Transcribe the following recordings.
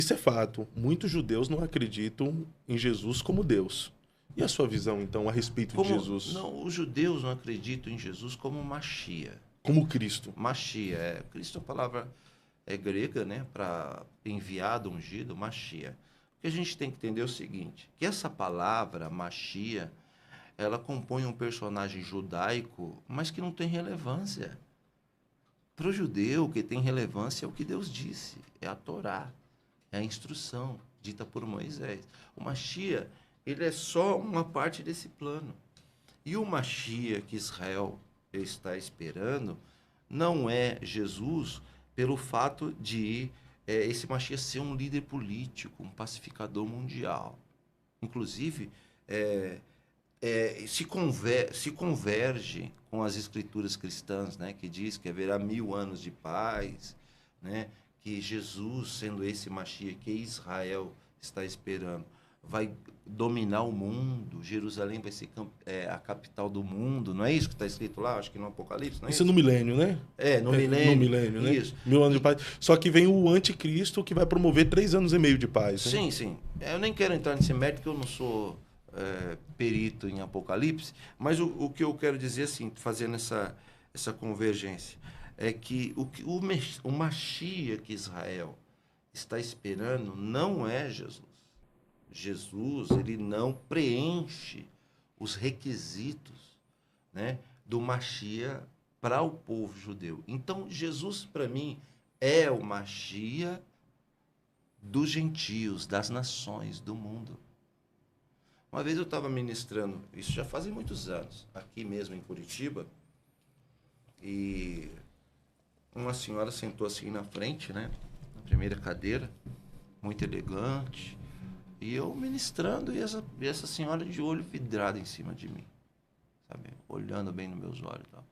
Isso é fato. Muitos judeus não acreditam em Jesus como Deus. E a sua visão, então, a respeito de Como Jesus não, os judeus não acreditam em Jesus como Machia. como Cristo? Machia, Cristo é a palavra grega, né, para enviado, ungido, Machia. O que a gente tem que entender é o seguinte, que essa palavra, Machia, ela compõe um personagem judaico, mas que não tem relevância. Para o judeu, o que tem relevância é o que Deus disse, é a Torá, é a instrução dita por Moisés. O Machia, ele é só uma parte desse plano. E o Machia que Israel está esperando não é Jesus pelo fato de esse Machia ser um líder político, um pacificador mundial. Inclusive, se converge com as escrituras cristãs, né, que diz que haverá 1000 anos de paz, né, que Jesus, sendo esse Machia que Israel está esperando, vai dominar o mundo, Jerusalém vai ser a capital do mundo, não é isso que está escrito lá? Acho que no Apocalipse, não é Isso é isso? no milênio, né? No No milênio, milênio, né? isso. 1000 anos de paz. Só que vem o anticristo que vai promover 3 anos e meio de paz, né? Sim, sim. Eu nem quero entrar nesse mérito, porque eu não sou perito em Apocalipse, mas o que eu quero dizer, assim, fazendo essa convergência, é que o Machia que Israel está esperando não é Jesus. Jesus, ele não preenche os requisitos, né, do Machia para o povo judeu. Então, Jesus, para mim, é o Machia dos gentios, das nações, do mundo. Uma vez eu estava ministrando, isso já fazem muitos anos, aqui mesmo em Curitiba, e uma senhora sentou assim na frente, né, na primeira cadeira, muito elegante, e eu ministrando, e essa senhora de olho vidrado em cima de mim, sabe, olhando bem nos meus olhos e tal.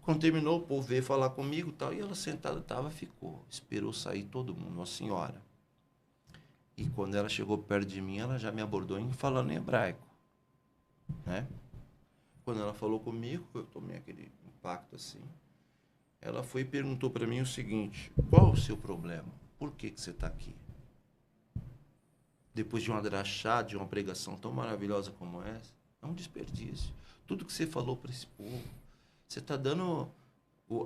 Quando terminou, o povo veio falar comigo e tal, e ela sentada ficou, esperou sair todo mundo, uma senhora. E quando ela chegou perto de mim, ela já me abordou falando em hebraico, né? Quando ela falou comigo, eu tomei aquele impacto assim. Ela foi e perguntou para mim o seguinte: qual o seu problema? Por que você está aqui? Depois de uma drachá, de uma pregação tão maravilhosa como essa, é um desperdício. Tudo que você falou para esse povo, você está dando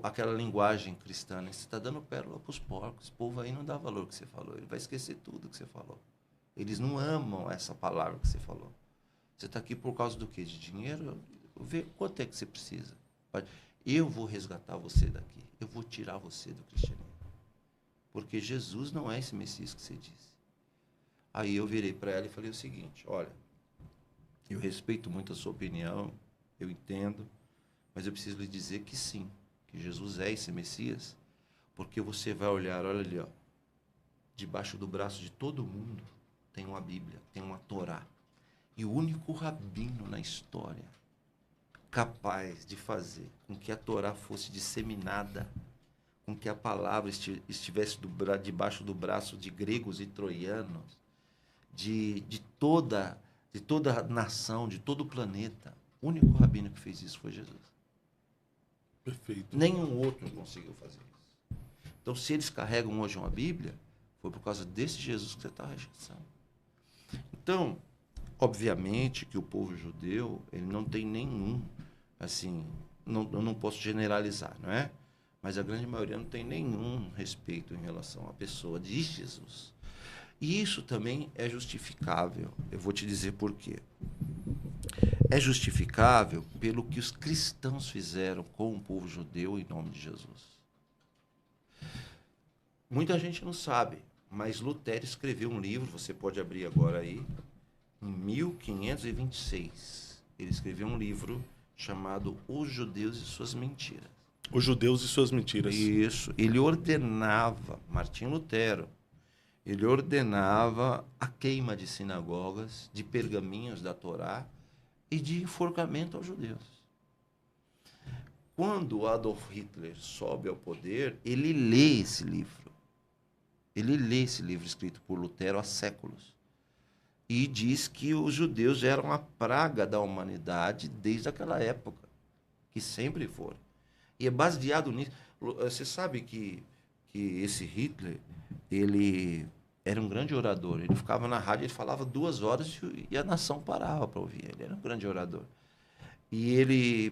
aquela linguagem cristã, né? Você está dando pérola para os porcos. O povo aí não dá valor que você falou. Ele vai esquecer tudo que você falou. Eles não amam essa palavra que você falou. Você está aqui por causa do quê? De dinheiro? Vê quanto é que você precisa. Eu vou resgatar você daqui. Eu vou tirar você do cristianismo. Porque Jesus não é esse Messias que você disse. Aí eu virei para ela e falei o seguinte: olha, eu respeito muito a sua opinião, eu entendo, mas eu preciso lhe dizer que sim, que Jesus é esse Messias, porque você vai olhar, olha ali, ó, debaixo do braço de todo mundo tem uma Bíblia, tem uma Torá. E o único rabino na história capaz de fazer com que a Torá fosse disseminada, com que a palavra estivesse debaixo do braço de gregos e troianos, de toda a nação, de todo o planeta, o único rabino que fez isso foi Jesus. Perfeito. Nenhum outro conseguiu fazer isso. Então, se eles carregam hoje uma Bíblia, foi por causa desse Jesus que você está rechaçando. Então, obviamente que o povo judeu, ele não tem nenhum, assim, eu não posso generalizar, não é? Mas a grande maioria não tem nenhum respeito em relação à pessoa de Jesus. E isso também é justificável. Eu vou te dizer por quê. É justificável pelo que os cristãos fizeram com o povo judeu em nome de Jesus. Muita gente não sabe, mas Lutero escreveu um livro, você pode abrir agora aí, em 1526. Ele escreveu um livro chamado Os Judeus e Suas Mentiras. Os judeus e suas mentiras. Isso. Ele ordenava, Martim Lutero, ele ordenava a queima de sinagogas, de pergaminhos da Torá e de enforcamento aos judeus. Quando Adolf Hitler sobe ao poder, ele lê esse livro. Ele lê esse livro escrito por Lutero há séculos. E diz que os judeus eram a praga da humanidade desde aquela época, que sempre foram. E é baseado nisso. Você sabe que esse Hitler, ele era um grande orador. Ele ficava na rádio, ele falava 2 horas e a nação parava para ouvir. Ele era um grande orador. E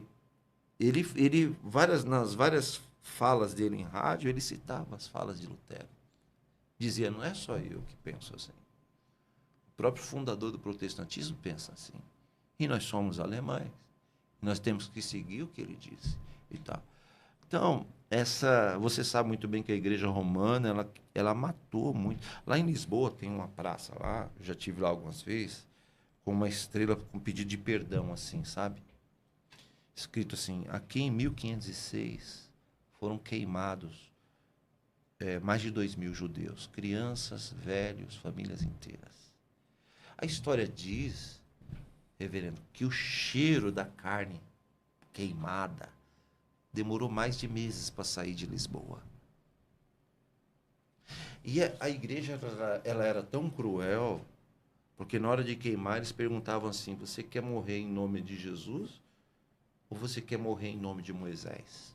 nas várias falas dele em rádio, ele citava as falas de Lutero. Dizia, não é só eu que penso assim. O próprio fundador do protestantismo pensa assim. E nós somos alemães. Nós temos que seguir o que ele disse e tal. Então, você sabe muito bem que a Igreja Romana, ela matou muito. Lá em Lisboa tem uma praça lá, já tive lá algumas vezes, com uma estrela com pedido de perdão, assim, sabe? Escrito assim, aqui em 1506 foram queimados mais de 2.000 judeus, crianças, velhos, famílias inteiras. A história diz, reverendo, que o cheiro da carne queimada demorou mais de meses para sair de Lisboa. E a igreja ela era tão cruel, porque na hora de queimar eles perguntavam assim, você quer morrer em nome de Jesus ou você quer morrer em nome de Moisés?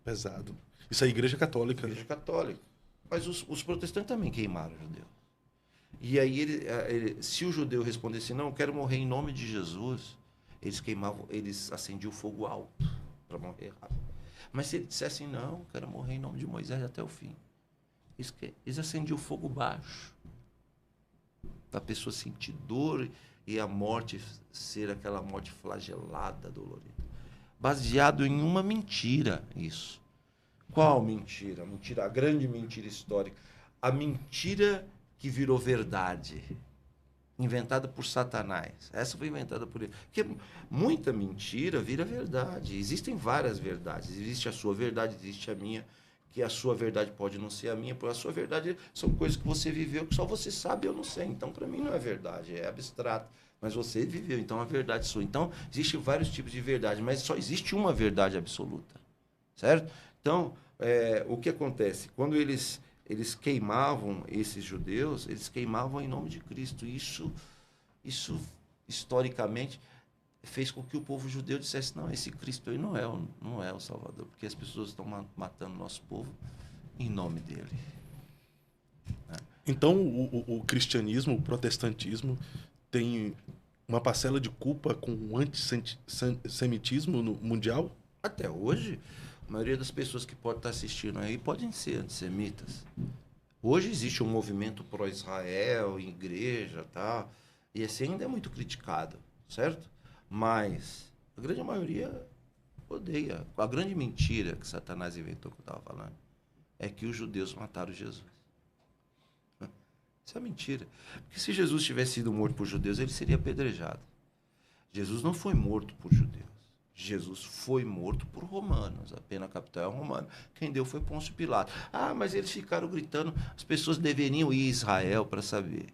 Pesado. Isso é a Igreja Católica. Igreja Católica. Mas os protestantes também queimaram o judeu. E aí, se o judeu respondesse, não, eu quero morrer em nome de Jesus, eles acendiam o fogo alto para morrer rápido. Mas se ele dissesse, não, eu quero morrer em nome de Moisés até o fim, eles acendiam o fogo baixo, para a pessoa sentir dor e a morte ser aquela morte flagelada, dolorida. Baseado em uma mentira, isso. Qual mentira? A grande mentira histórica. A mentira que virou verdade, inventada por Satanás. Essa foi inventada por ele. Porque muita mentira vira verdade. Existem várias verdades. Existe a sua verdade, existe a minha, que a sua verdade pode não ser a minha, porque a sua verdade são coisas que você viveu que só você sabe e eu não sei. Então, para mim, não é verdade, é abstrato. Mas você viveu, então a verdade é sua. Então, existem vários tipos de verdade, mas só existe uma verdade absoluta. Certo? Então, o que acontece? Quando eles queimavam esses judeus, eles queimavam em nome de Cristo. Isso historicamente, fez com que o povo judeu dissesse, não, esse Cristo aí não é o Salvador, porque as pessoas estão matando o nosso povo em nome dele. Então, o cristianismo, o protestantismo, tem uma parcela de culpa com o antissemitismo mundial? Até hoje, a maioria das pessoas que pode estar assistindo aí podem ser antissemitas. Hoje existe um movimento pró-Israel, igreja, tá? E esse ainda é muito criticado, certo? Mas a grande maioria odeia. A grande mentira que Satanás inventou, que eu estava falando, é que os judeus mataram Jesus. Isso é mentira. Porque se Jesus tivesse sido morto por judeus, ele seria apedrejado. Jesus não foi morto por judeus. Jesus foi morto por romanos. A pena capital é romana. Quem deu foi Pôncio Pilato. Ah, mas eles ficaram gritando. As pessoas deveriam ir a Israel para saber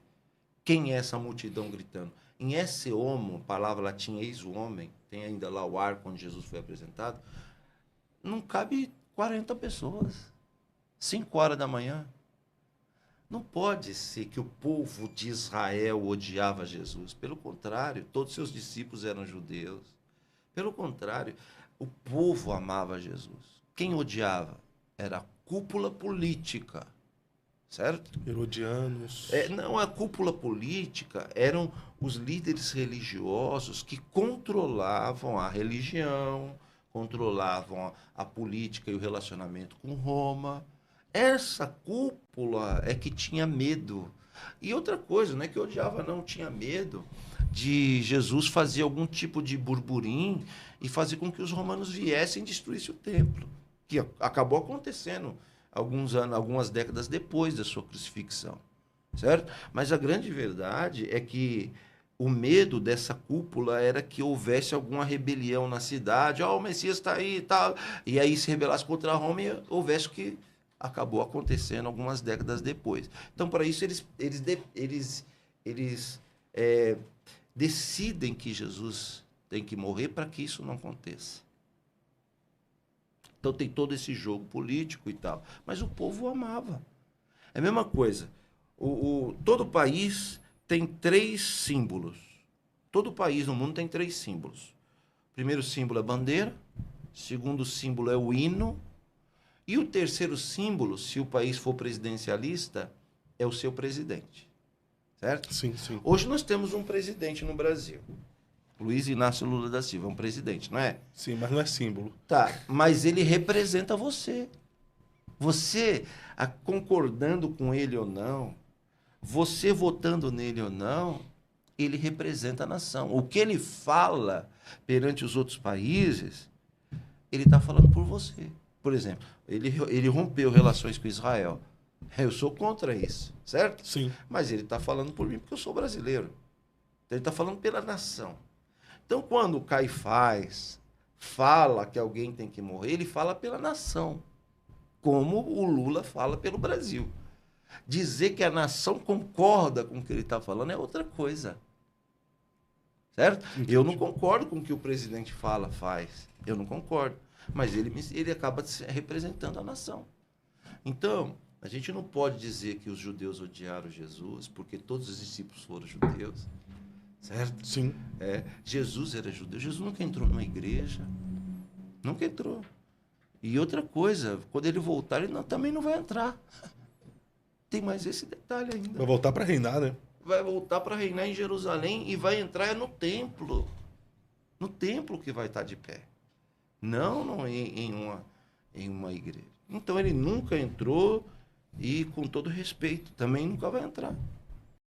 quem é essa multidão gritando. Em esse homo, palavra latim eis o homem, tem ainda lá o arco onde Jesus foi apresentado, não cabe 40 pessoas. 5 horas da manhã. Não pode ser que o povo de Israel odiava Jesus. Pelo contrário, todos seus discípulos eram judeus. Pelo contrário, o povo amava Jesus. Quem odiava? Era a cúpula política. Certo? Herodianos. Não, a cúpula política eram os líderes religiosos que controlavam a religião, controlavam a política e o relacionamento com Roma. Essa cúpula é que tinha medo. E outra coisa, não é que odiava, não, tinha medo de Jesus fazer algum tipo de burburinho e fazer com que os romanos viessem e destruíssem o templo, que acabou acontecendo algumas décadas depois da sua crucifixão, certo? Mas a grande verdade é que o medo dessa cúpula era que houvesse alguma rebelião na cidade, o Messias está aí e tal, e aí se rebelasse contra Roma e houvesse o que acabou acontecendo algumas décadas depois. Então, para isso, eles decidem que Jesus tem que morrer para que isso não aconteça. Então tem todo esse jogo político e tal. Mas o povo amava. É a mesma coisa. Todo país tem 3 símbolos. Todo país no mundo tem 3 símbolos. O primeiro símbolo é a bandeira. O segundo símbolo é o hino. E o terceiro símbolo, se o país for presidencialista, é o seu presidente. Certo? Sim, sim. Hoje nós temos um presidente no Brasil. Luiz Inácio Lula da Silva, é um presidente, não é? Sim, mas não é símbolo. Tá, mas ele representa você. Você, concordando com ele ou não, você votando nele ou não, ele representa a nação. O que ele fala perante os outros países, ele está falando por você. Por exemplo, ele rompeu relações com Israel. Eu sou contra isso, certo? Sim. Mas ele está falando por mim porque eu sou brasileiro. Então, ele está falando pela nação. Então, quando o Caifás fala que alguém tem que morrer, ele fala pela nação, como o Lula fala pelo Brasil. Dizer que a nação concorda com o que ele está falando é outra coisa. Certo? Entendi. Eu não concordo com o que o presidente faz. Eu não concordo. Mas ele acaba representando a nação. Então, a gente não pode dizer que os judeus odiaram Jesus, porque todos os discípulos foram judeus. Certo? Sim. Jesus era judeu. Jesus nunca entrou numa igreja. Nunca entrou. E outra coisa, quando ele voltar, ele também não vai entrar. Tem mais esse detalhe ainda. Vai voltar para reinar, né? Vai voltar para reinar em Jerusalém e vai entrar no templo. No templo que vai estar de pé. Não em uma igreja. Então ele nunca entrou e, com todo respeito, também nunca vai entrar.